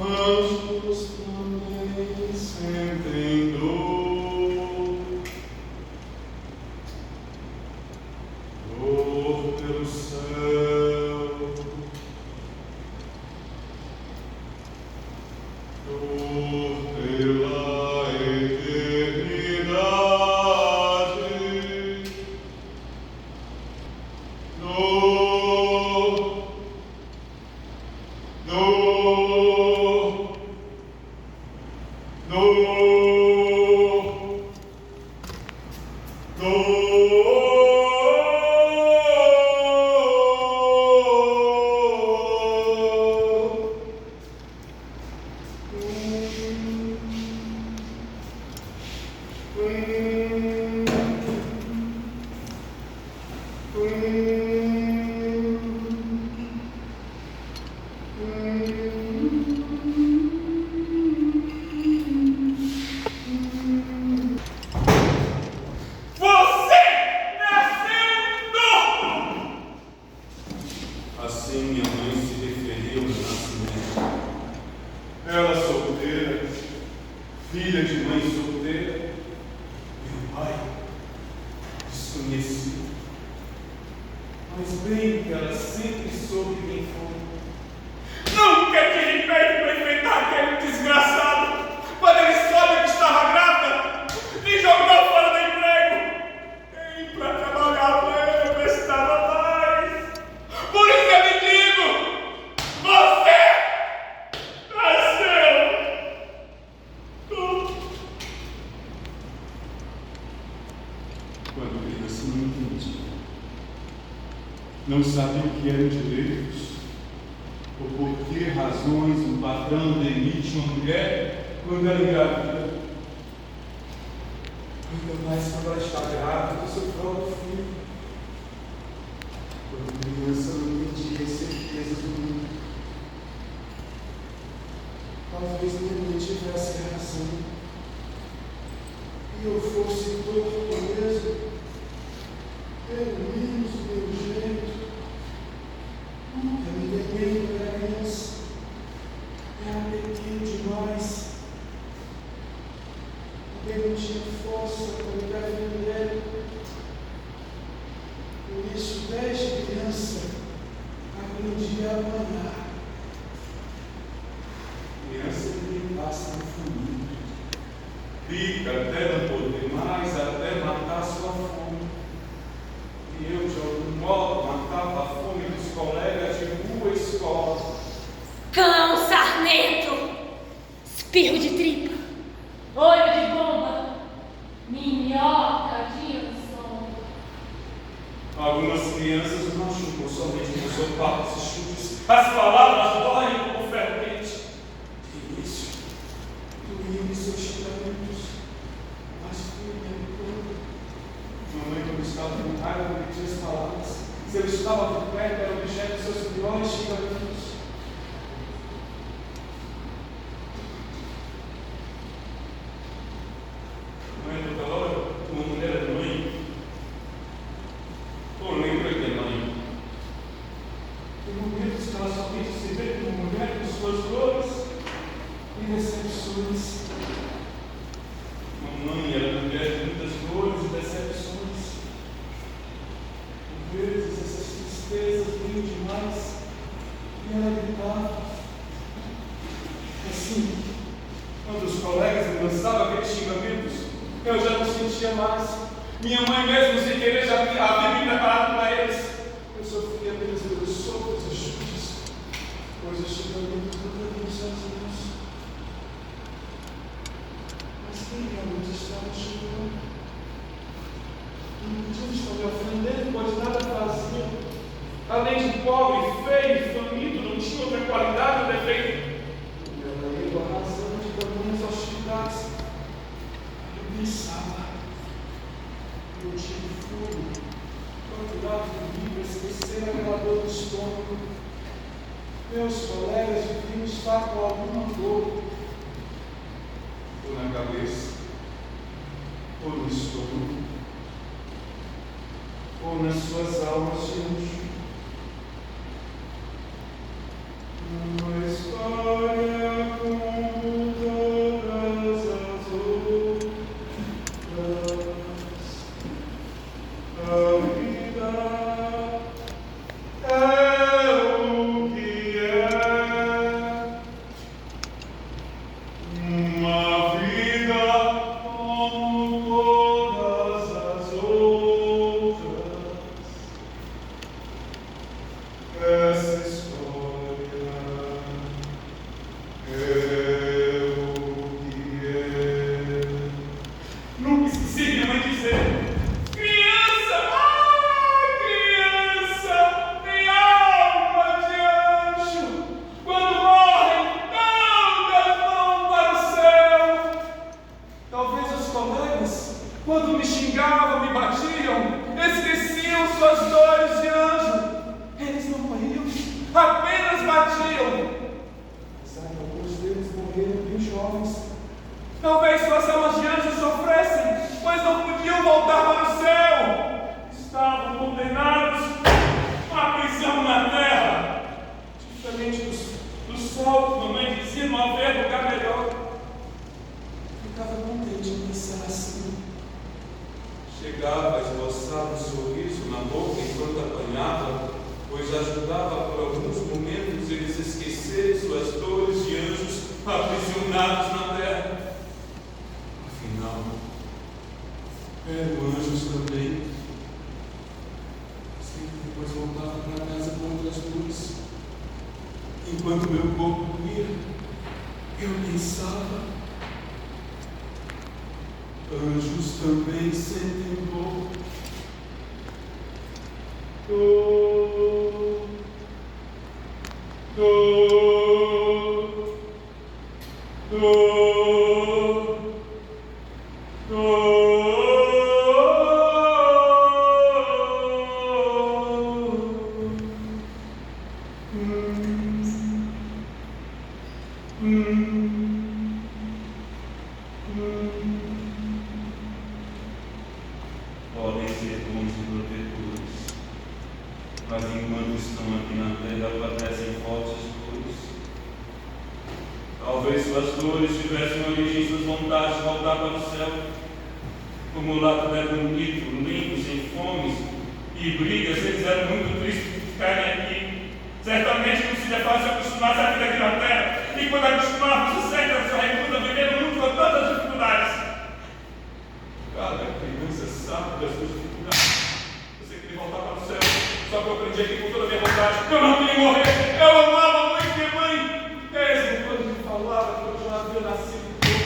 Anjos também sentem dor, dor pelo céu, dor pela eternidade, dor, dor, dor, dor. Assim minha mãe se referiu ao nascimento. Ela solteira, filha de mãe solteira, meu pai desconhecido. Mas bem que ela sempre soube quem foi. Nunca tive peito para enfrentar aquele desgraçado. Quando ele soube que estava grávida, me jogou fora do emprego. E para trabalhar para ele eu prestava mais. Por isso eu me digo, você nasceu. Quando criança não entendia. Não sabia o que eram direitos, ou por que razões um patrão demite uma mulher quando ela engravida. Ainda mais quando ela está grávida do seu próprio filho. Quando criança não entendia as certezas do mundo. Talvez minha mãe tivesse razão. E eu fosse torto mesmo. Pelo menos do meu jeito. Nunca me dei bem para criança. Era pequeno demais. Eu não tinha força para me defender. Por isso, desde criança, aprendi a apanhar. Criança que passa no fundo. Pica até não poder mais, até matar sua fome. E eu, de algum modo, matava a fome dos colegas de rua e escola. Cão sarnento, espirro de tripa, olho de bomba, minhoca de anzol. Algumas crianças machucam somente com sopapos e chutes. As palavras doem como ferro quente. De início, doíam seus xingamentos, mas fui o tempo todo. Mamãe, quando estava com raiva, repetia as palavras. Se eu estava por perto, era objeto de seus piores xingamentos. Mãe do calor, uma mulher de mãe. Ou lembra de mãe? Tem momentos que ela somente se vê como mulher com suas dores e decepções. Mamãe era mulher de muitas dores e decepções. Por vezes essas tristezas vinham demais e ela gritava. Assim, quando os colegas me lançavam aqueles xingamentos, eu já não sentia mais. Minha mãe mesmo sem querer já havia me preparado para eles. Eu sofria apenas pelos socos e chutes, pois os xingamentos nunca vinham sozinhos. Mas quem realmente estava xingando? Não podia estar me ofendendo, pois nada fazia. Além de pobre, feio e faminto, não tinha outra qualidade ou defeito. Eu lembro a razão de tamanhas hostilidades. Eu pensava. Eu tive fome, procurava um livro, esquecer aquela dor no estômago. Meus colegas deviam estar com alguma dor, ou na cabeça, ou no estômago, ou nas suas almas de anjo. Uma história suas almas de anjos sofressem, pois não podiam voltar para o céu. Estavam condenados à prisão na terra. Diferente do sol, que mamãe dizia, não haver lugar melhor. Ficava contente em pensar assim. Chegava a esboçar um sorriso na boca enquanto apanhava, pois ajudava por alguns momentos eles esquecerem suas dores de anjos aprisionados na terra. Afinal, eram anjos também. Sempre depois voltava para casa com outras dores. Enquanto meu corpo doía, eu pensava: anjos também sentem dor. Dor, dor, dor, dor. Podem ser bons e protetores, mas enquanto estão aqui na terra padecem fortes dores. Talvez suas dores tivessem origem em suas vontades de voltar para o céu. Como o lado é bonito, limpo, sem fomes e brigas, eles eram muito tristes de ficarem aqui. Certamente não seria fácil acostumar a vida aqui na terra, e quando acostumarmos, o certo é sua recusa viver no mundo com tantas dificuldades. Cada criança sabe das suas dificuldades. Você queria voltar para o céu, só que eu aprendi aqui com toda a minha vontade. Eu não queria morrer, eu amava muito minha mãe. Desde quando me falava que eu já havia nascido pouco.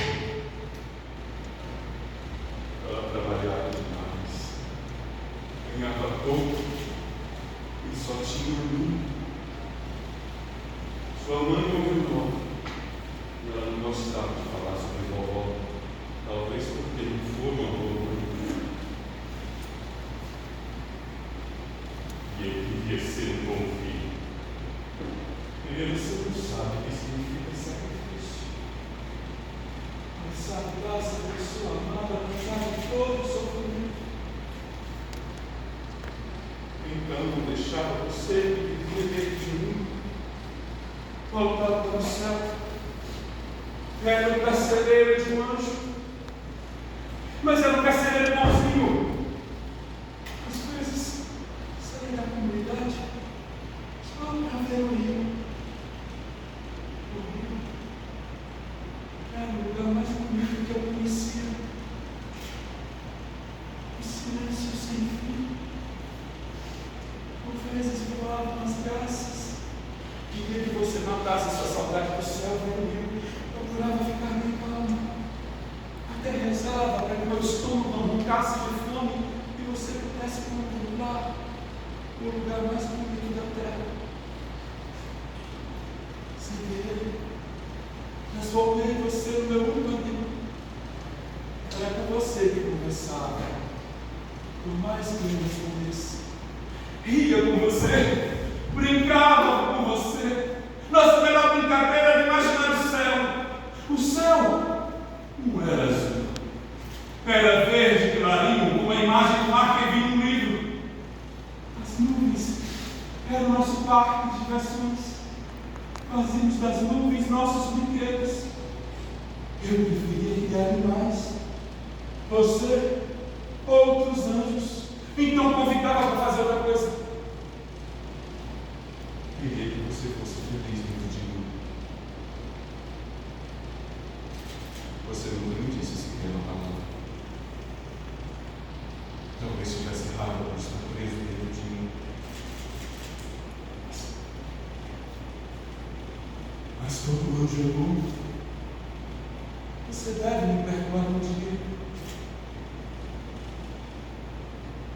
Ela trabalhava demais, ganhava pouco e só tinha mim. Sua mãe ouviu o nome e ela não gostava de falar sobre vovó, talvez porque não foi uma boa mãe. E eu queria ser um bom filho. Criança não sabe o que significa sacrifício. Mas sabe lá essa pessoa amada apesar de todo o sofrimento. Então não deixava você que vivia dentro de mim voltar para o céu. Era um carcereiro de um anjo, mas era um carcereiro bonzinho. As coisas saem da comunidade só para ver o rio. O rio era o lugar mais bonito que eu conhecia. O silêncio sem fim. Por vezes voavam as garças. Queria que você matasse sua saudade do céu, meu. Procurava ficar bem calmo. Até rezava para que meu estômago não roncasse de fome e você pudesse contemplar o lugar mais bonito da terra. Sem querer, transformei você no meu único amigo. Era com você que conversava, por mais que eu me escondesse. Ria com você, brincava com você. Nossa melhor brincadeira era imaginar o céu. O céu não era azul, era verde clarinho, como a imagem do mar que vi no livro. As nuvens eram o nosso parque de diversões. Fazíamos das nuvens nossos brinquedos. Eu preferia criar animais. Você, outros anjos. Então convidava para fazer outra coisa. Queria que você fosse feliz dentro de mim. Você nunca me disse sequer uma palavra. Talvez tivesse raiva por estar preso dentro de mim. Mas todo anjo é bom. Você deve me perdoar um dia.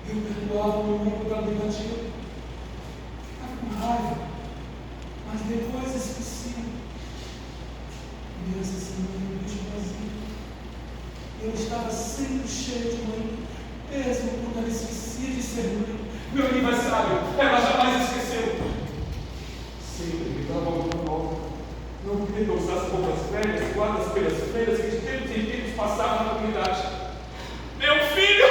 Eu perdoava meu irmão pela negativa. Estava com raiva, mas depois esqueci. Criança sem mãe, um bicho vazio. Eu estava sempre cheio de mãe, mesmo quando ela esquecia de ser mãe. Meu aniversário, ela jamais esqueceu. Sempre me dava alguma volta. Não queria que eu usasse roupas velhas, guardas pelas feiras, que de tempos em tempos passava na comunidade. Meu filho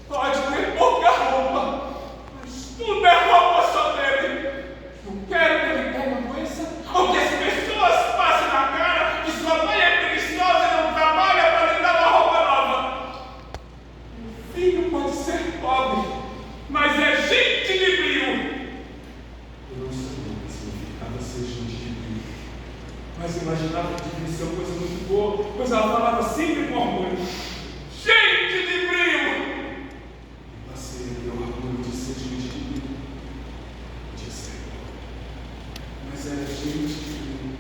pode ter pouca roupa, mas tudo é roupa só dele. Eu quero que ele tenha uma doença, ou que as pessoas passem na cara que sua mãe é preguiçosa e não trabalha para lhe dar uma roupa nova. Meu filho pode ser pobre, mas é gente de brilho. Eu não sabia o que significava ser gente de brilho, mas imaginava que devia ser uma coisa muito boa, pois ela falava sempre com orgulho. Gente de brilho! E passei a ter o orgulho de ser gente de brilho. Podia ser bom, mas era gente de brilho.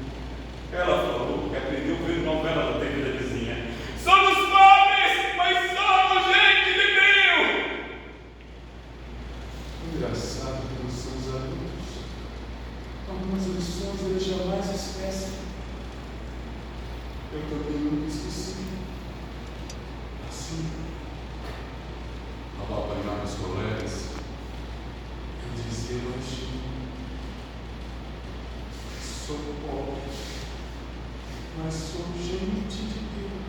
Ela falou que aprendeu a ver novela da TV da vizinha. Somos pobres, mas somos gente de brilho! Engraçado que nós somos adultos. Algumas lições eles jamais esquecem. Eu também nunca esqueci. Assim, ao apanhar os colegas, eu dizia baixinho: sou pobre, mas sou gente de Deus.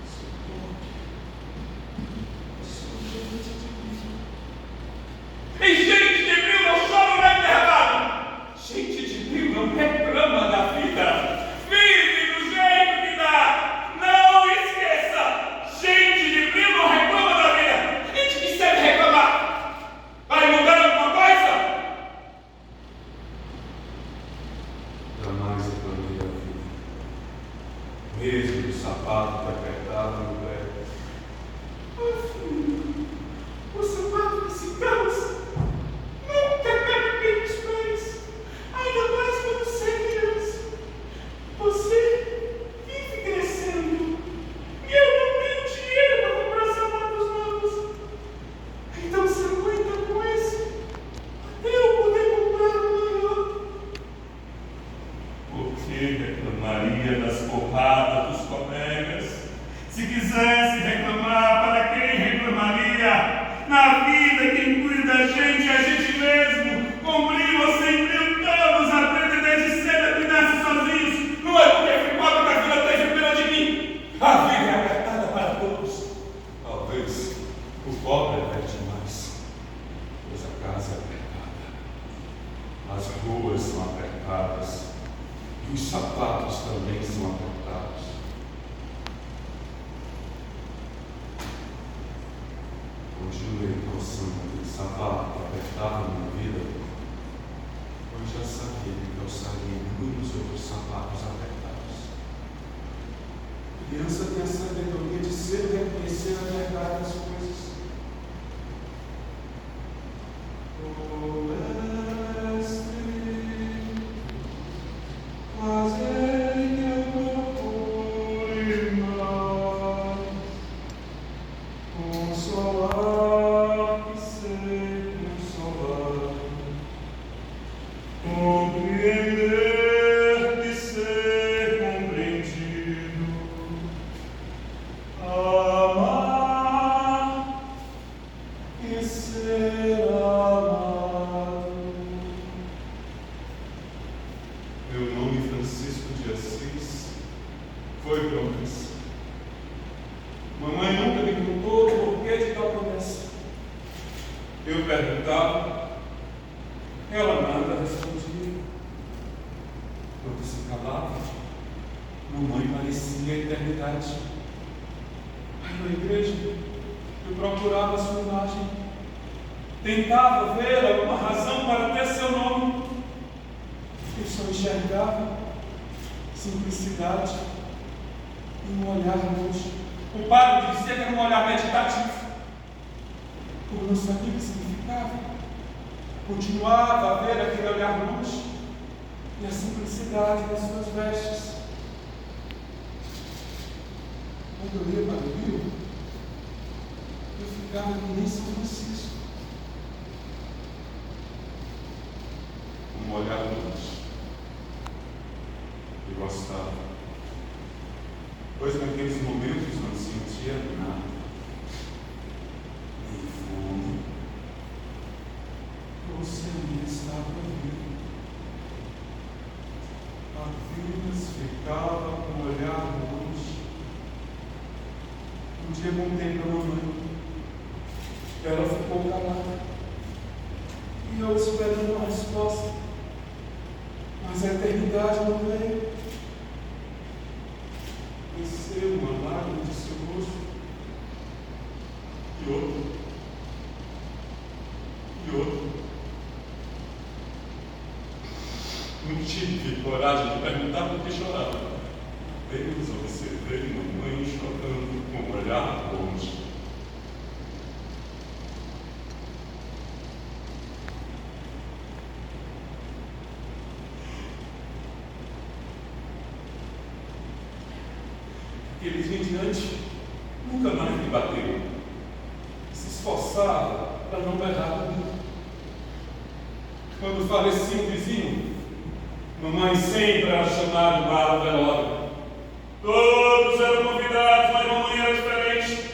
Sou pobre, mas sou gente de Deus. E gente de brilho não chora no intervalo. Gente de brilho não reclama da vida. Vive do jeito que dá. Não esqueça. Gente de brilho não reclama da vida. Gente que sabe reclamar. Vai mudar alguma coisa? Jamais reclamei da vida. Mesmo o sapato que apertava no pé. Ah, filho, o sapato que se cansa. Nunca cabe bem nos pés, ainda mais quando você é criança. Você vive crescendo e eu não tenho dinheiro para comprar sapatos novos. Então você aguenta com esse até eu poder comprar um maior. Por que reclamaria das porradas dos colegas? Se quisesse reclamar, para quem reclamaria? Na vida, quem cuida da gente é a gente mesmo. Com brilho ou sem brilho, todos aprendem desde cedo a cuidar-se sozinhos. Não é porque fui pobre que a vida teve pena de mim. A vida é apertada para todos. Talvez o pobre aperte mais, pois a casa é apertada, as ruas são apertadas e os sapatos também são apertados. Continuei calçando aquele sapato que apertava a minha vida, pois já sabia que calçaria muitos outros sapatos apertados. Criança tem a sabedoria de cedo reconhecer a verdade das coisas. Oh, mestre, fazei que eu procure mais consolar que sei consolar, compreender que ser compreendido, amar que ser amado. Meu nome, Francisco de Assis, foi promessa. Mamãe nunca me contou o porquê de tal promessa. Eu perguntava, ela nada respondia. Quando se calava, mamãe parecia a eternidade. Aí na igreja, eu procurava a sua imagem. Tentava ver alguma razão para ter seu nome. Eu só enxergava simplicidade e um olhar longe. O padre dizia que era um olhar meditativo. Como não sabia o que significava, continuava a ver aquele olhar longe e a simplicidade das suas vestes. Quando eu ia para o rio, eu ficava que nem São Francisco. Um olhar longe. Eu gostava, pois naqueles momentos não sentia nada, nem fome. Você ainda estava vivo. Apenas ficava com o olhar longe Um dia contei para a mamãe. Ela ficou calada. E eu esperando uma resposta. Mas a eternidade não veio. Desceu uma lágrima de seu rosto. E outra. E outra. Não tive coragem de perguntar por que chorava. Apenas observei mamãe chorando com um olhar longe. Aquele dia em diante nunca mais me bateu. Se esforçava para não berrar comigo. Quando falecia um vizinho, mamãe sempre era chamada para o velório. Todos eram convidados, mas mamãe era diferente.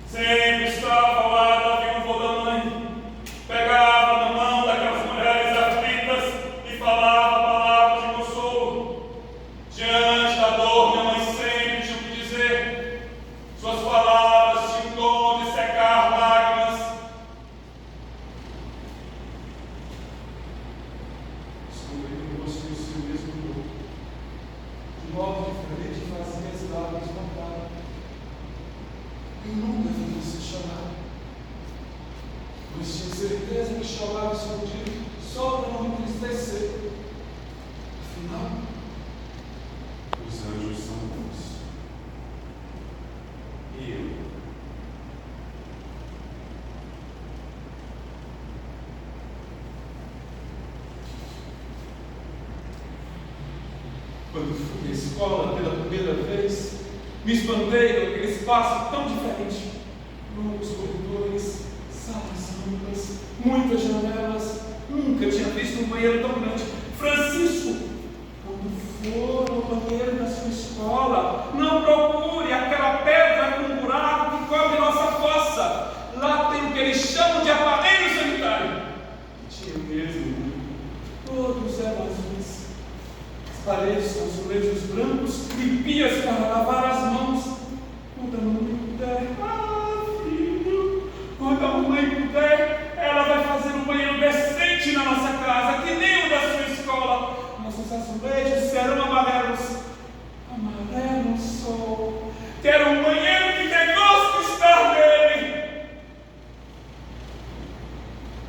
Sempre estava ao lado da viúva da mãe. Pegava na mão daquelas mulheres aflitas e falava palavras de consolo. Diante da dor, minha mãe sempre tinha o que dizer. Suas palavras tinham o dom de secar lágrimas. Descobri que você o seu mesmo dor. De modo diferente, fazia as lágrimas brotarem. Eu nunca vi você chorar. Mas tinha certeza que chorava escondido só para não me entristecer. Afinal, os anjos são bons. E eu? Quando fui à escola pela primeira vez, me espantei com aquele espaço tão diferente. Longos corredores, salas amplas, muitas janelas. Nunca tinha visto um banheiro tão grande. Francisco, quando for ao banheiro da sua escola, não procure aquela pedra com buraco que cobre nossa fossa. Lá tem o que eles chamam de aparelho sanitário. Tinha mesmo. Todos eram azuis. As paredes com azulejos brancos e pias para lavar as mãos. Quando a mamãe puder, filho, quando a mamãe puder, ela vai fazer um banheiro decente na nossa casa, que nem o da sua escola. Nossos azulejos serão amarelos. Amarelo sol. Quero um banheiro que dê gosto de estar nele.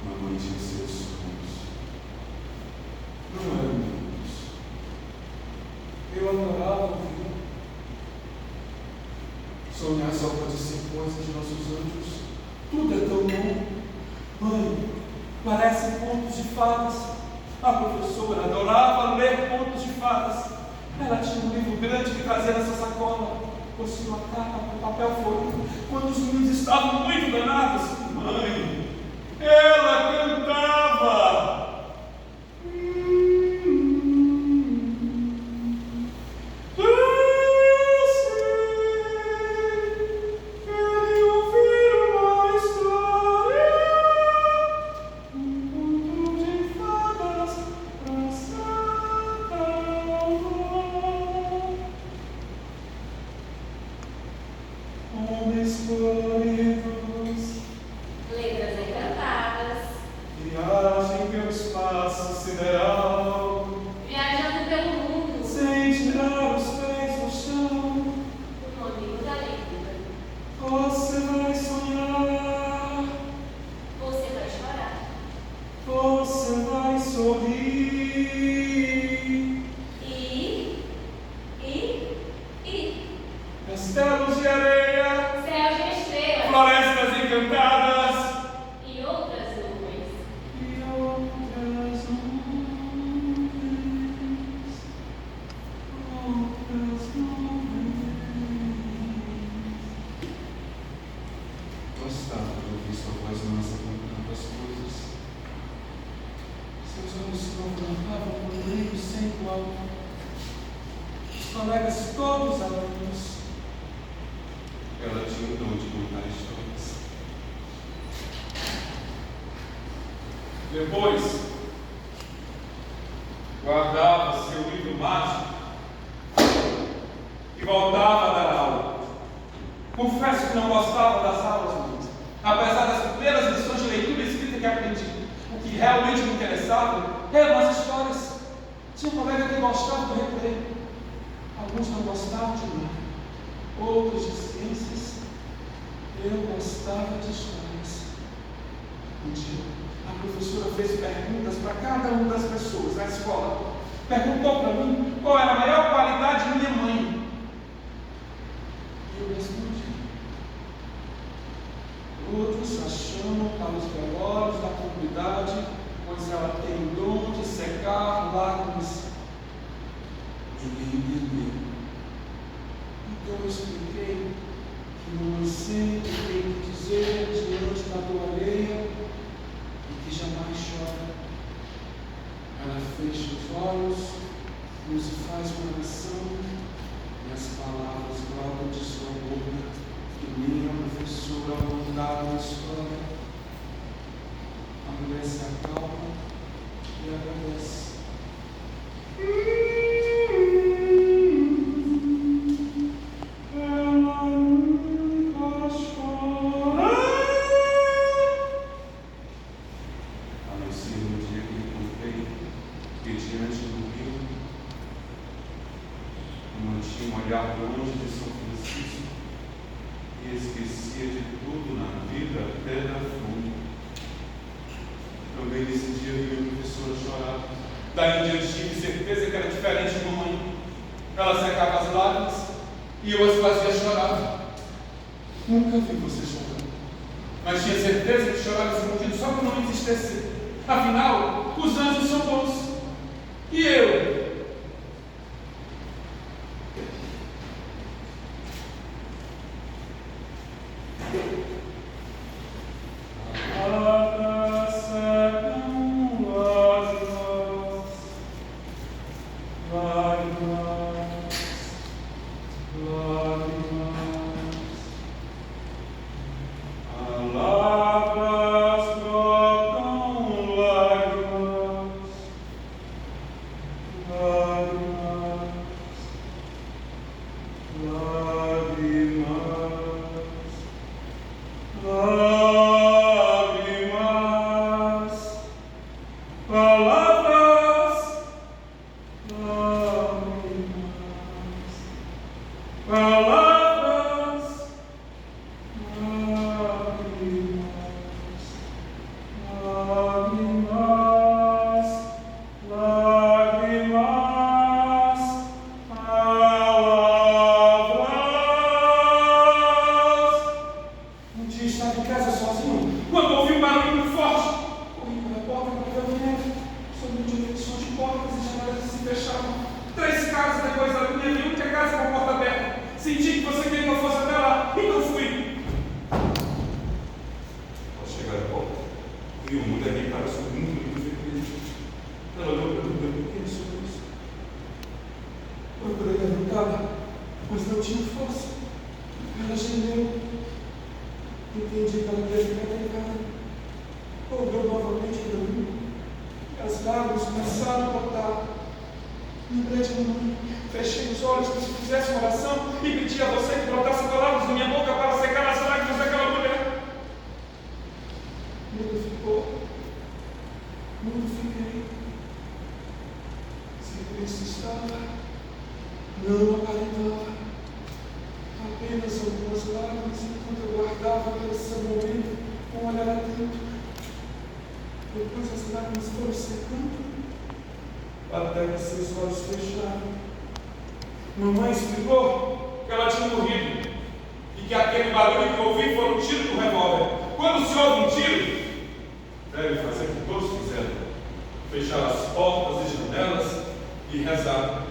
Mamãe tinha seus sonhos. Não eram meus. Eu adorava ouvir. Sonhar só pode ser coisa de nossos anjos. Tudo é tão bom. Mãe, parecem contos de fadas. A professora adorava ler contos de fadas. Ela tinha um livro grande que trazia nessa sacola. Possuía uma capa com papel folhado. Quando os meninos estavam muito danados, mãe, ela cantava. Letras encantadas. Viagem pelo espaço sideral, Viajando pelo mundo. sem tirar os pés do chão. O nome da leitura. Você vai sonhar, Você vai chorar. você vai sorrir. Castelos de areia, Céus de estrelas. florestas encantadas. E outras nuvens. E outras nuvens, outras nuvens. Gostava de ouvir sua voz mansa contando as coisas. Seus olhos se confrontavam com um brilho sem igual. Os colegas todos alunos. Ela tinha o dom de contar histórias. Depois, guardava seu livro mágico e voltava a dar aula. Confesso que não gostava das aulas muito. Apesar das primeiras lições de leitura e escrita que aprendi, o que realmente me interessava eram as histórias. Tinha um colega que gostava do recreio. Alguns não gostavam de mim, outros de ciências. Eu gostava de histórias. Um dia, a professora fez perguntas para cada uma das pessoas na escola. Perguntou para mim qual era a maior qualidade de minha mãe. E eu respondi: outros a chamam para os velórios da comunidade, pois ela tem o dom de secar lágrimas. Ninguém entendeu. Então eu expliquei que mamãe sempre tem que dizer diante da dor alheia e que jamais chora. Ela fecha os olhos, nos faz uma oração e as palavras brotam de sua boca, que nem a professora mandava na escola. A mulher se acalma e agradece. Ela nunca chora. Amanheci no dia que encontrei que diante do rio eu mantinha um olhar longe de São Francisco e esquecia de tudo na vida até da fome. Também nesse dia vi minha professora chorar. Daí em diante tive certeza que era diferente de mamãe. Ela secava as lágrimas e eu as fazia chorar. Nunca vi você chorando, mas tinha certeza que chorava escondido só para não entristecer. Afinal, os anjos são bons. E eu? Mas não tinha força. Ela gemeu. Entendi que ela teve que atacar. Olhou novamente para mim. As lágrimas começaram a botar. Lembrei de mamãe. Fechei os olhos como se fizesse uma oração e pedi a você que brotasse palavras na minha boca para secar as lágrimas daquela mulher. Mudo ficou. Mudo fiquei. Silêncio estava. Não aparentava. Apenas algumas lágrimas enquanto eu guardava aquele momento com um olhar atento. Depois as lágrimas foram secando até que seus olhos fecharam. Mamãe explicou que ela tinha morrido e que aquele barulho que ouvi foi um tiro do revólver. Quando se ouve um tiro, deve fazer o que todos fizeram: fechar as portas e janelas e rezar.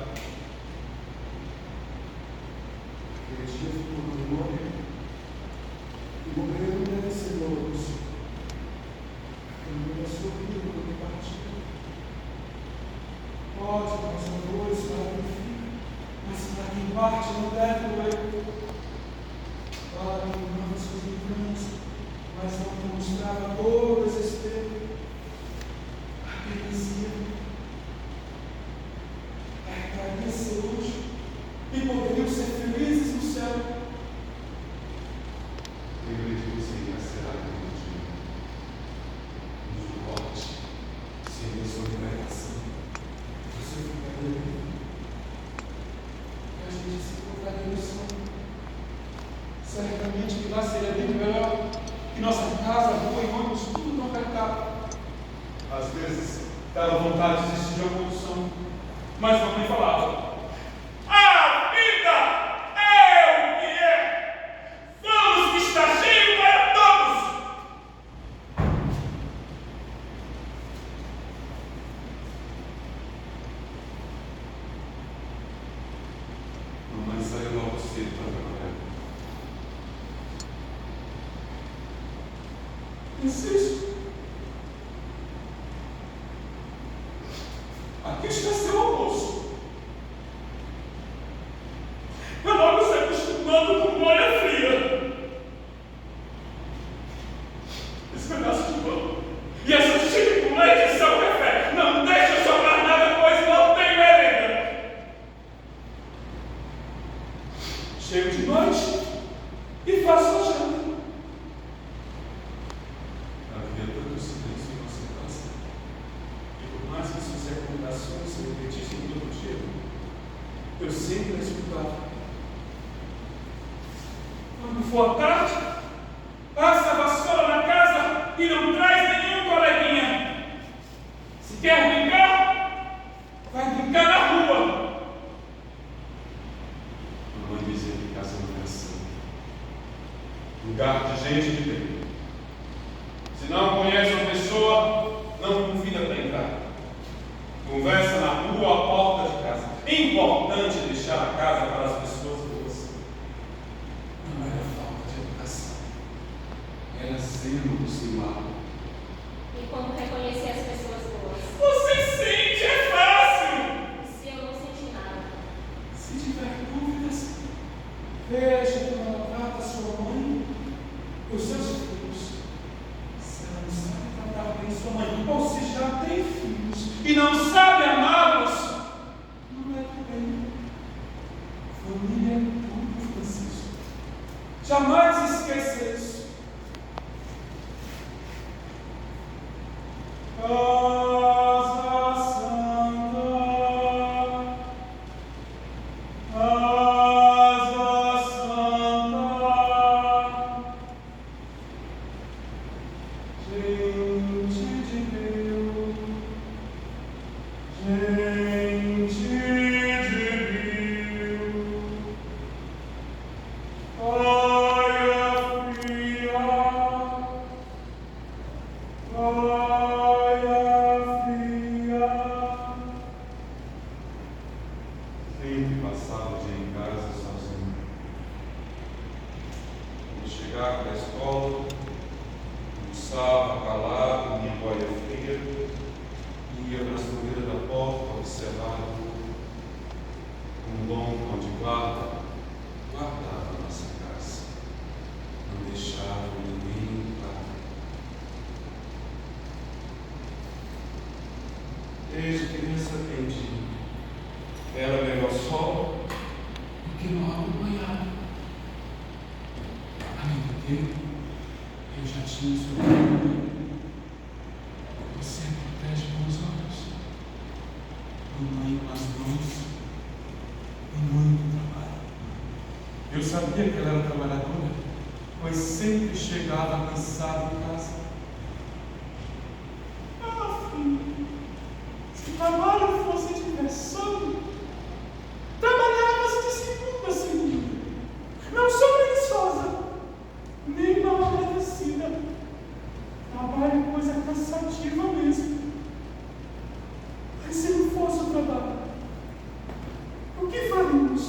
Aquele dia ficou na memória e morreu mereceroso. Aquela mulher sorriu quando partiu. Pode, mais uma dor para quem fica, mas para quem parte não deve doer. Ela queimava suas lembranças, mas não demonstrava dor ou desespero. Apenas ia. Perderia seu luxo e poderiam ser felizes no céu. Mas mamãe falava: a vida é o que é. Vamos que está cheio para todos. Mamãe saiu logo cedo para trabalhar. Insisto. Aqui está seu almoço. Eu logo se acostumando com molha fria. Esse pedaço de pão e essa xícara com leite são café. Não deixa sobrar nada, pois não tem merenda. Chego de noite e faço a janta. Havia tanto silêncio em nossa casa. E por mais que suas recomendações se repetissem todo dia, eu sempre a escutava. Quando for à tarde, passa a vassoura na casa e não traz nenhum coleguinha. Se quer brincar, vai brincar na rua. Mamãe dizia que casa não é assim. Lugar de gente de bem. Se não conhece uma pessoa, não convida para entrar. Conversa na rua, à porta de casa. Importante deixar a casa para as pessoas boas. Não era falta de educação. Era zelo do seu lado. E como reconhecer as pessoas boas? Você sente, é fácil. E se eu não senti nada? Se tiver dúvidas, veja como ela trata sua mãe e os seus filhos. Se ela não sabe tratar bem sua mãe, ou se já tem filhos e não sabe amá-los, não é do bem. Família é tudo, Francisco. Jamais esqueça isso. Casa Santa, Casa Santa, gente de Deus, gente de Deus, olha fria, olha fria. Sempre passava o dia em casa sozinho. Quando chegava da escola, almoçava calado, minha boia fria, ia para a soleira da porta observar um longo cão de guarda, guardava a nossa casa, não deixava ninguém entrar. Desde criança aprendi, era melhor sol do que no água banhado. Além do tempo, eu já tinha escolhido. Você protege com os olhos, mamãe com as mãos, mamãe com o trabalho. Eu sabia que ela era trabalhadora, pois sempre chegava cansada em casa. Ah, filho, se trabalho fosse diversão, trabalhava-se de segunda a segunda. Não sou preguiçosa, nem mal agradecida. Trabalho é coisa cansativa mesmo. Mas se não fosse o trabalho, o que faríamos?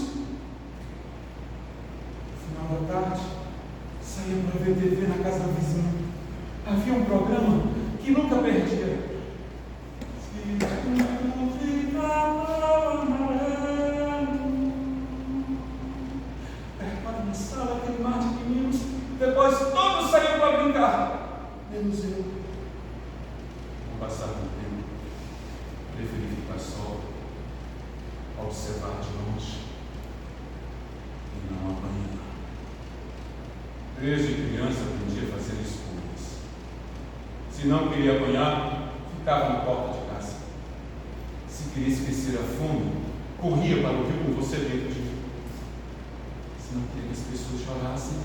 No final da tarde, saía para ver TV na casa vizinha. Havia um programa que nunca perdia. Perpara na sala, aquele mar de meninos. Depois todos saíram para brincar, menos eu. Com o passar do tempo, preferi ficar só, observar de longe e não apanhar. Desde criança aprendi a fazer escolhas. Se não queria apanhar, ficava na porta de casa. Se queria esquecer a fome, corria para o rio com você dentro de mim. Se não queria que as pessoas chorassem,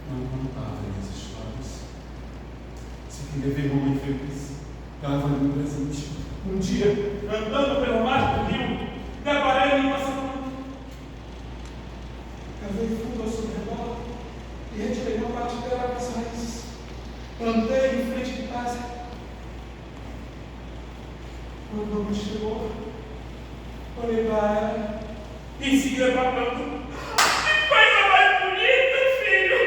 não contava minhas histórias. Se queria ver mamãe feliz, dava-lhe um presente. Um dia, andando pela margem do rio, deparei em uma semana. Cavei fundo ao seu redor e retirei uma parte dela com as raízes. Plantei em frente de casa. Quando o homem chegou, olhei para ela e em seguida para a planta. Que coisa mais bonita, filho!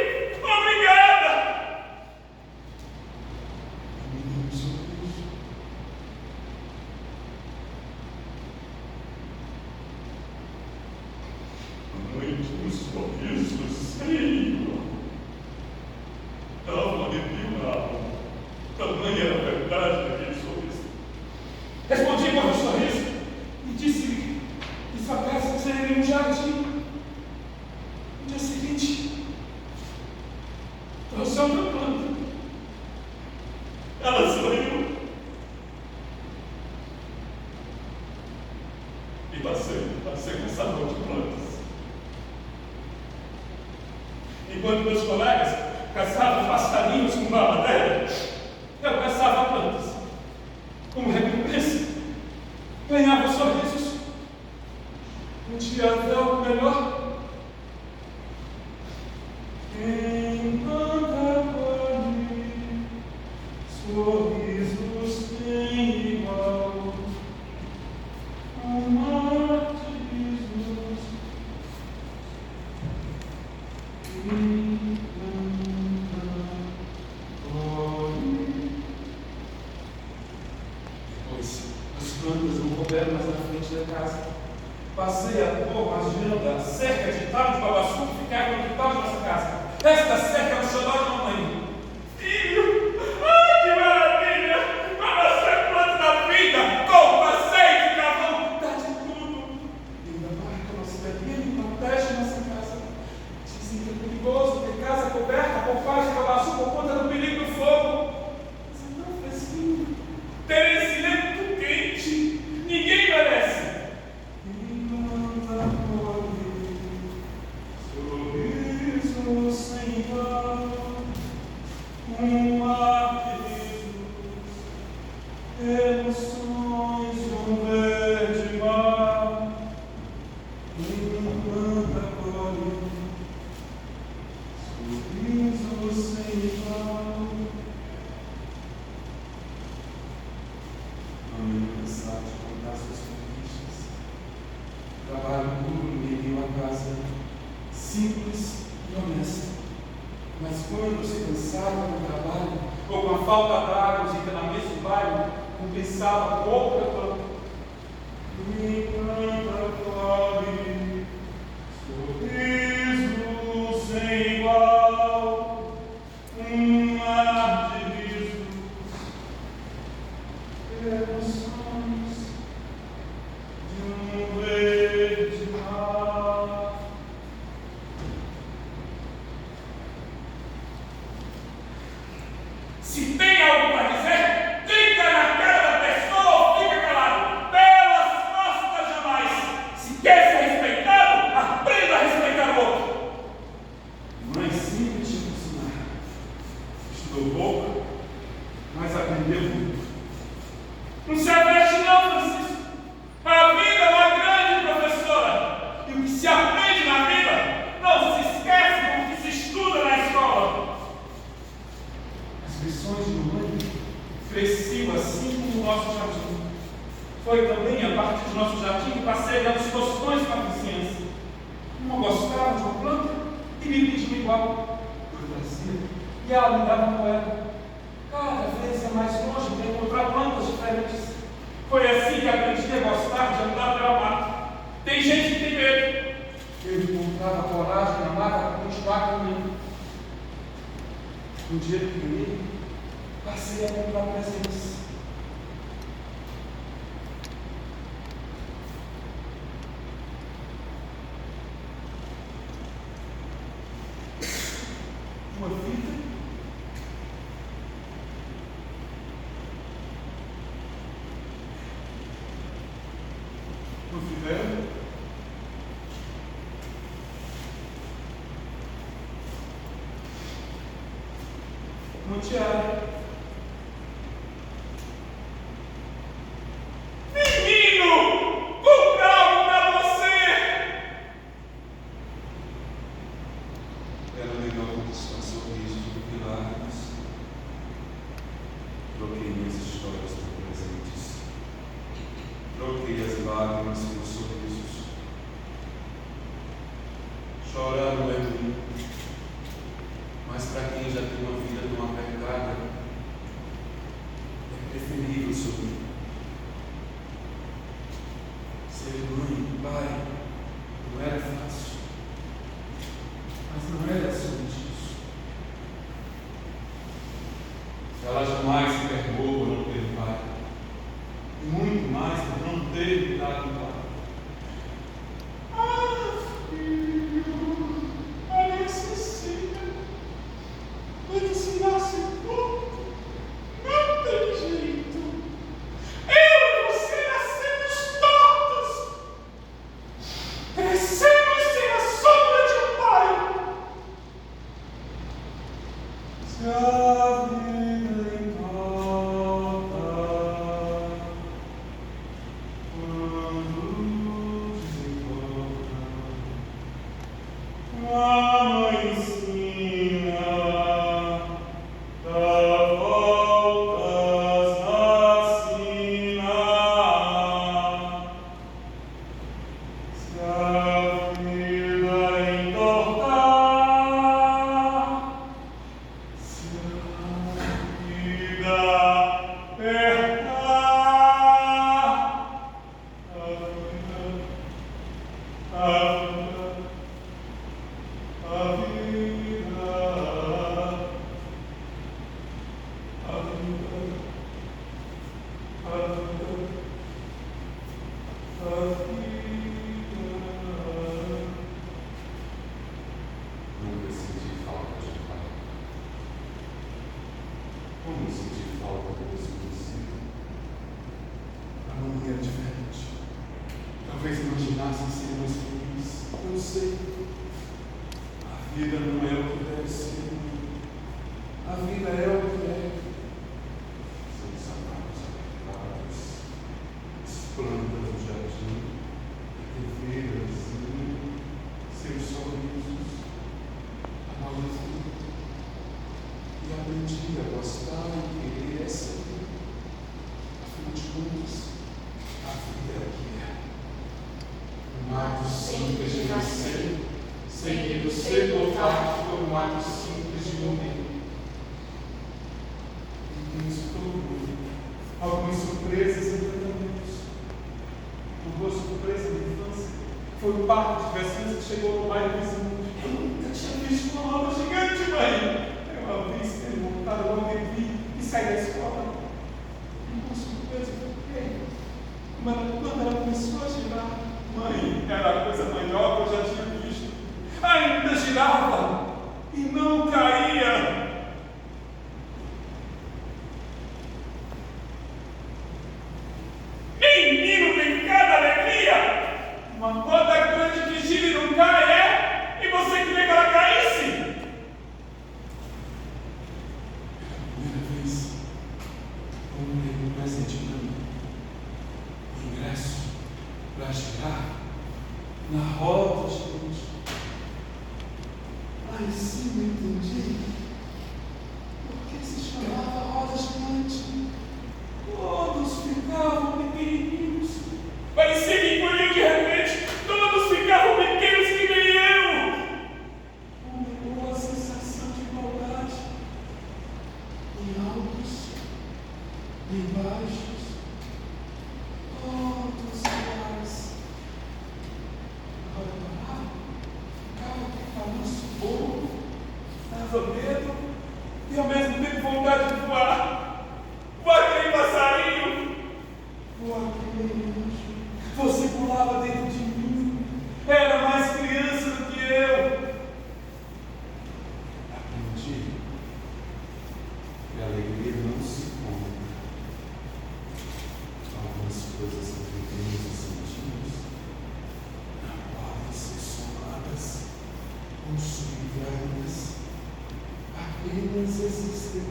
Obrigada! Me deu um sorriso. Um sorriso, Senhor. Dava um arrepio na alma. Tamanha era a verdade daquele sorriso. Respondi com o sorriso e disse-lhe que sua casa seria um jardim. No dia seguinte, trouxe outra planta. Ela sorriu. E passei caçador de plantas. Enquanto meus colegas caçavam passarinhos com mamadeira, eu caçava plantas. Como recompensa, ganhava sorrisos. Um dia havia algo melhor. Quem planta colhe, sorrisos tem igual. Amar de Jesus. Depois, as plantas não couberam mais na frente da casa. Passei a pôr a cerca de tábua de babaçu que ficava no quintal de nossa casa. Esta cerca era o xodó de mamãe. Filho, ai que maravilha! Babaçu é planta da vida, coco, azeite, carvão, dá de tudo. Ainda marca nossa bebida e protege nossa casa. Dizem que é perigoso ter casa coberta por paz de babaçu por conta do perigo do fogo. Mas é tão fresquinho. Ter esse vento quente, ninguém merece. Sorriso sem igual, um mar de luz, emoções, um verde mar, planta colhe, sorriso sem igual. Não ia cansar de contar suas conquistas. Trabalho duro em meio a casa, simples e honesta. Mas quando se cansava do trabalho, ou com a falta d'água, de na mesa do bairro, compensava com outra planta. Me planta colhe, sorriso sem igual, um mar de risos, emoções de um verde mar. Se tem algo para dizer, diga na cara da pessoa ou fica calado. Pelas costas jamais. Se quer ser respeitado, aprenda a respeitar o outro. Mãe simples de ensinar. Estudou pouco, mas aprendeu muito. Não se aveste não, Francisco. A vida é uma grande professora. E o que se aprende na vida não se esquece com o que se estuda na escola. As lições de mamãe cresciam assim como o nosso jardim. Foi também a partir do nosso jardim que passei a dar os tostões para a vizinhança. Uma gostava de uma planta e me pediu igual. Eu trazia e ela me dava moeda. Cada vez é mais longe para encontrar plantas diferentes. Foi assim que aprendi a gostar de andar pela mata. Tem gente que tem medo. Eu encontrava coragem na mata para continuar caminhando. Um dia que ganhei, passei a comprar presentes. Uma fita, uma fivela, uma tiara, fidelidade, Pai. Ah, filho, parece assim. Mas ensinasse pouco. Não tem jeito. Eu e você nascemos tortos. Crescemos sem a sombra de um pai. Se a vida importa, quando desenvolta, a mãe ensina, dá voltas na sina. Se a vida entortar, se a vida apertar, a vida, nunca senti falta de pai. Como senti falta do desconhecido? A mamãe era diferente. Talvez imaginasse ser mais feliz. Eu não sei. A vida não é o que deve ser. A vida é o que é. Sem sapatos apertados, as plantas no jardim, reveiras, seus sorrisos, a maluquinha. E aprendi a gostar e querer essa vida. Afinal de contas, a vida é o que é. Um ato simples de nascer, seguido cedo ou tarde por um ato simples de morrer. E isso tudo, algumas surpresas e encantamentos. Uma boa surpresa da infância foi o parque de diversões que chegou no bairro vizinho. Eu nunca tinha visto uma roda gigante, mãe. Eu a vi ser montada, logo vi e saí da escola. Uma surpresa foi quando ela começou a girar. Mãe, era a coisa melhor que eu já tinha visto. Ainda girava e não caía. Menino, tem cada alegria. Uma roda grande que gira e não cai, é? E você queria que ela caísse? Pela primeira vez, eu ganhei um presente para mim. Um ingresso para girar na roda gigante. Aí sim eu entendi por que se chamava roda gigante. Todos ficavam pequenininhos. Parecia que encolhiam de repente. Todos ficavam pequenos que nem eu. Uma boa sensação de igualdade. Em altos, em baixos, todos iguais. Agora parava, ficava com balanço bom, dava medo e ao mesmo tempo vontade de voar. Voar que nem passarinho. Voar que nem anjo. Você pulava dentro de mim. Era mais criança do que eu. Aprendi que a alegria não se compra. Algumas coisas que vivemos e sentimos não podem ser somadas ou subtraídas. Apenas existem.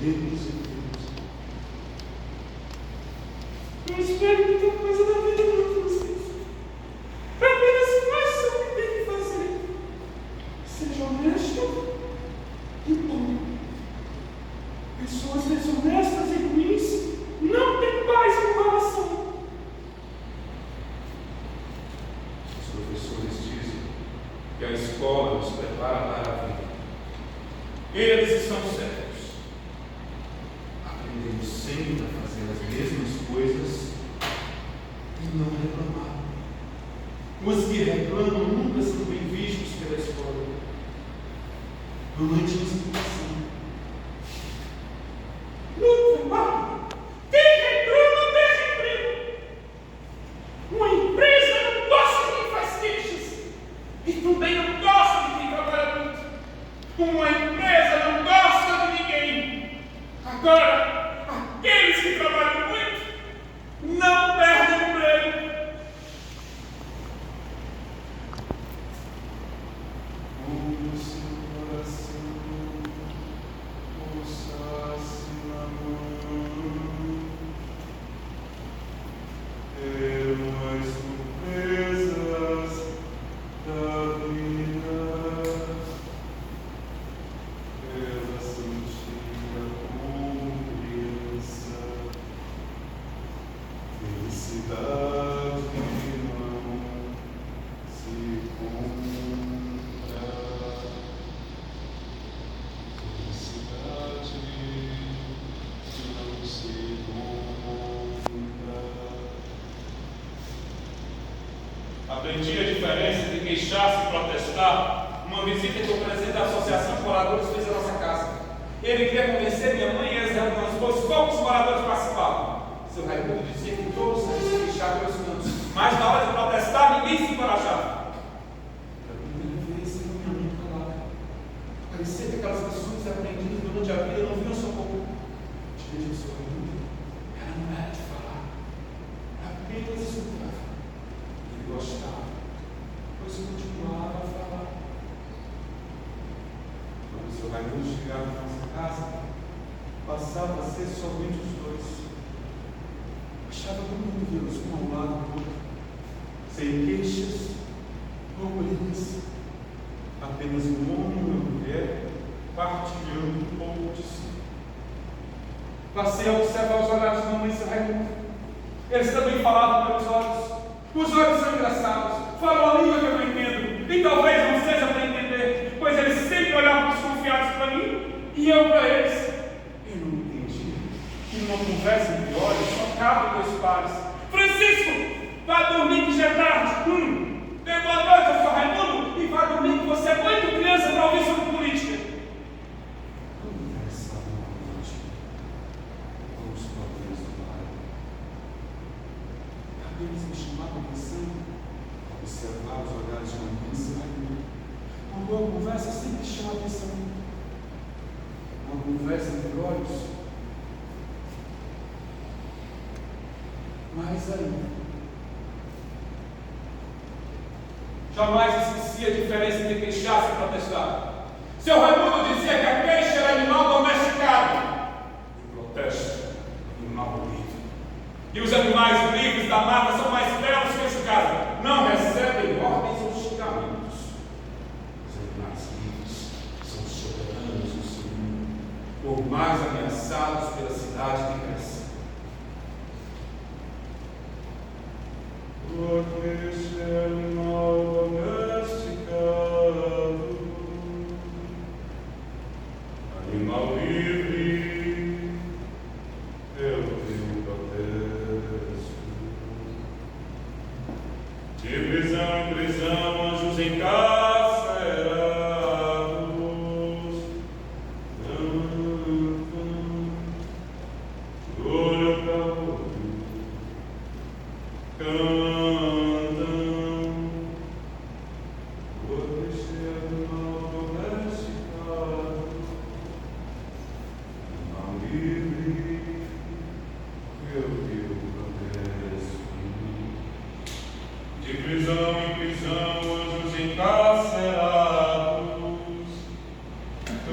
Deus e Deus. Eu espero muita coisa da vida de vocês. Apenas façam o que tem que fazer. Seja honesto e bom. Pessoas desonestas e ruins não têm paz no coração. Os professores dizem que a escola nos prepara para a vida. Eles estão certos. Aprendemos sempre a fazer as mesmas coisas e não reclamar. Os que reclamam nunca são bem vistos pela escola. Mamãe tinha explicação. No trabalho, quem reclama perde emprego. Uma empresa não gosta de quem faz queixas e também não gosta de quem trabalha muito. Uma empresa não gosta de ninguém. Agora, aqueles que trabalham muito não perdem emprego. O seu coração, ouça-se na mão, pelas surpresas da vida, ela sentia como criança, felicidade não se compra, felicidade não se compra. Aprendi a diferença entre queixar-se e protestar. Uma visita que o presidente da Associação de Moradores fez à nossa casa. Ele queria convencer minha mãe e as irmãs, pois poucos moradores participavam. Seu Raimundo dizia que todos devem se queixar pelos cantos, mas na hora de protestar ninguém se encorajava. Pela primeira vez, eu minha mãe calada. Parecia que aquelas lições aprendidas durante a vida não vinham socorro. Diante do seu Raimundo, ela não era de falar, apenas escutava. Ele gostava, pois continuava a falar. Quando o seu Raimundo chegava na nossa casa, passava a ser somente os dois. Achava muito vê-los um ao lado do outro, sem queixas ou brigas, apenas um homem e uma mulher partilhando um pouco de si. Passei a observar os olhares de mamãe e seu Raimundo. Eles também falavam pelos olhos. Os olhos são engraçados, falam a língua que eu não entendo, e talvez não seja para entender, pois eles sempre olhavam desconfiados para mim e eu para eles. Eu não entendi que numa conversa entre olhos só cabem dois pares. Francisco, vá dormir que já é tarde. Dê boa noite ao seu Raimundo e vá dormir que você é muito criança para ouvir sobre política. Conversava uma noite com os problemas do bairro. Eles me chamavam a atenção, observar os olhares de uma criança e Raimundo. Uma boa conversa sempre chama a atenção. Uma conversa entre olhos. Mais ainda. Jamais esqueci a diferença entre queixar-se e protestar. Seu Raimundo dizia que a queixa era animal domesticado e o protesto animal livre. E os animais livres da mata são mais belos que os de casa. Não recebem ordens ou xingamentos. Os animais livres são soberanos do seu mundo, por mais ameaçados pela cidade que cresce. Porque esse animal domesticado, animal livre, eu tenho protesto. De prisão em prisão, anjos encarcerados, olho para olho, de prisão em prisão, anjos encarcerados, 1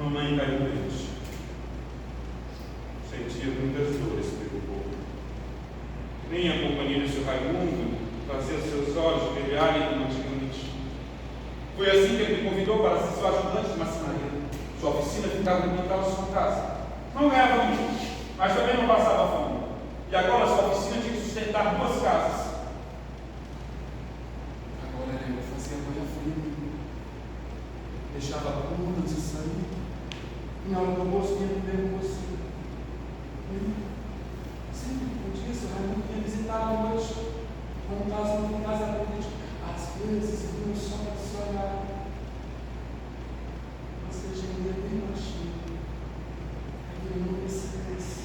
Mamãe caiu doente. Sentia muitas dores pelo corpo. Nem a companhia do seu Raimundo fazia seus olhos brilharem como antigamente. Foi assim que ele me convidou para ser seu ajudante de marcenaria. Sua oficina ficava no quintal de sua casa. Não ganhava muito, mas também não passava fome. E agora sua oficina tinha que sustentar 2 casas. Agora eu fazia banha fria, deixava a cama antes de sair. Na hora do almoço ia comer com você. Sempre que podia, seu Raimundo ia visitar à noite. Não contasse a noite. Às vezes eu vi só para se olhar. Você gemia bem baixinho. Aquele nunca se cresce.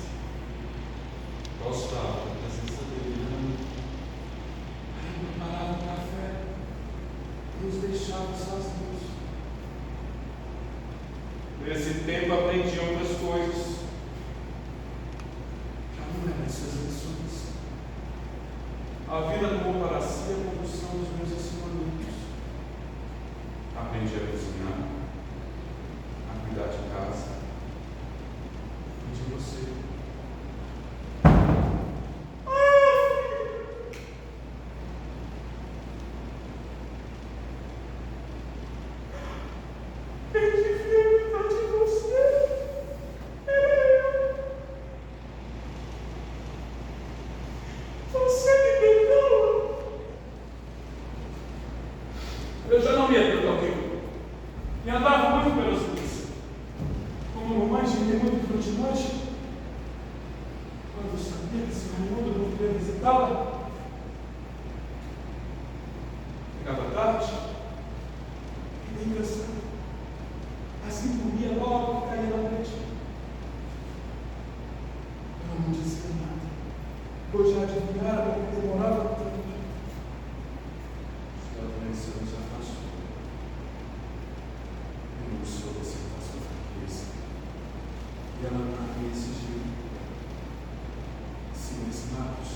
Gostava da presença dele, né? Aí preparava o café e nos deixava sozinhos. Nesse tempo aprendi outras coisas. Que a não era as suas lições. A vida tomou para si a condução dos meus ensinamentos. Aprendi a cozinhar, a cuidar de casa e de você. Eu já não me ia tanto ao rio. E andava muito pelas ruas. Como mamãe gemia muito durante a noite, quando eu sabia que seu Raimundo não queria visitá-la, chegava tarde, e bem cansado, assim dormia logo e caía na noite. Ela não dizia nada. Eu já adivinhava que demorava tanto. Você nos afastou. Eu não sou você com a sua fraqueza. E ela não me exigiu. Se nesse Marcos,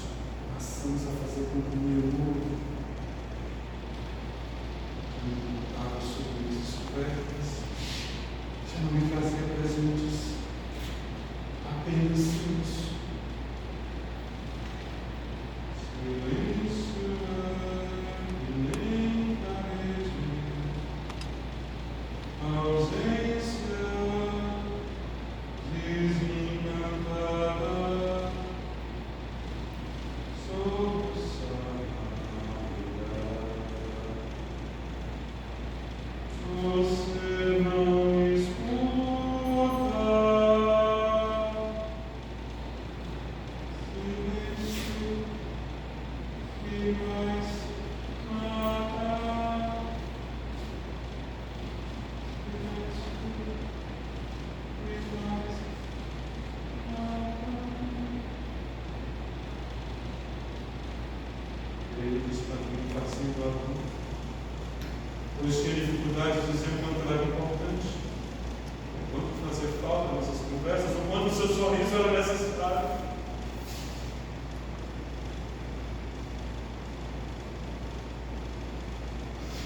passamos a fazer companhia ao mundo. Não contava sorrisos supernos. Já não me fazia presentes. Apenas isso. Pois tinha dificuldade de dizer o quanto ela era importante, o quanto fazia falta nessas conversas, o quanto o seu sorriso era necessário.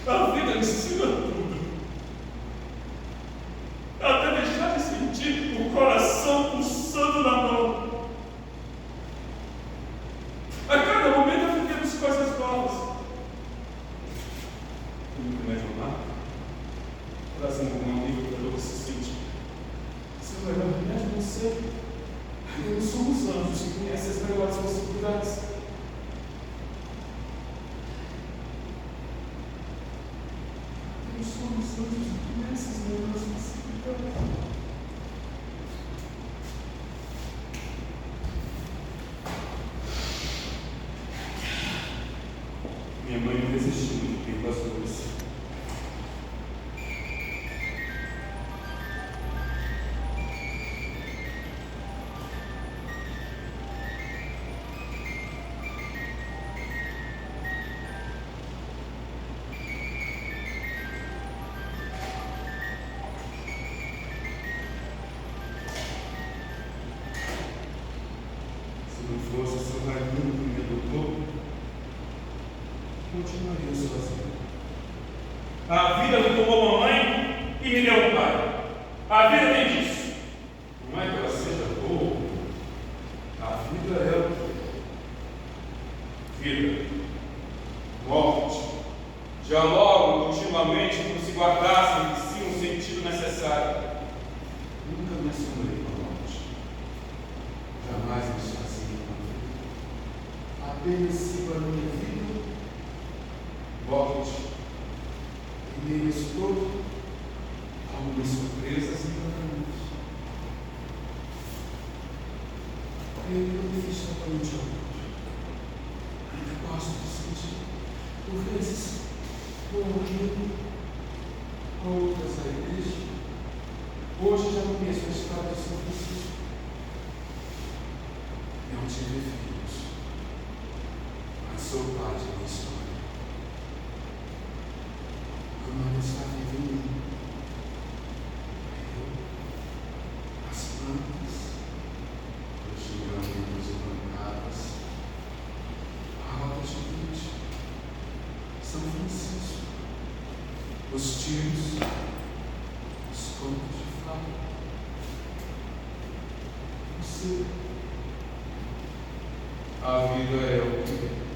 A vida me ensina tudo. Até deixar de sentir o coração pulsando na mão. A cada momento aprendemos coisas novas. Nunca mais amar, trazendo um amigo para você se sentir. Seu melhor remédio não sei. Não somos anjos que conhecem as melhores possibilidades. Não somos anjos que conhecem as melhores possibilidades. Minha mãe não resistiu muito tempo às dores. Se não fosse seu Raimundo que me adotou, continuaria sozinho. A vida me tomou mamãe e me deu um pai. A vida tem disso. Não é que ela seja boa. A vida é o que? Vida, morte, dialogam continuamente como se guardassem de si um sentido necessário. Nunca me assombrei com a morte. Jamais me esvaziei com a vida. Apenas sigo a minha vida. Morte. Em meio a isso todo, algumas surpresas e encanamentos. Eu não fiz totalmente a morte. Ainda gosto de sentir. Por vezes, vou morrendo com outras à igreja. Hoje já não conheço a história de São Francisco. Não tive filhos, mas sou pai de minha história. A mãe está viva em mim. Eu, as plantas, os julgamentos e bancadas, a roda gigante, São Francisco, os tios, os contos de fada, você. A vida é o que é.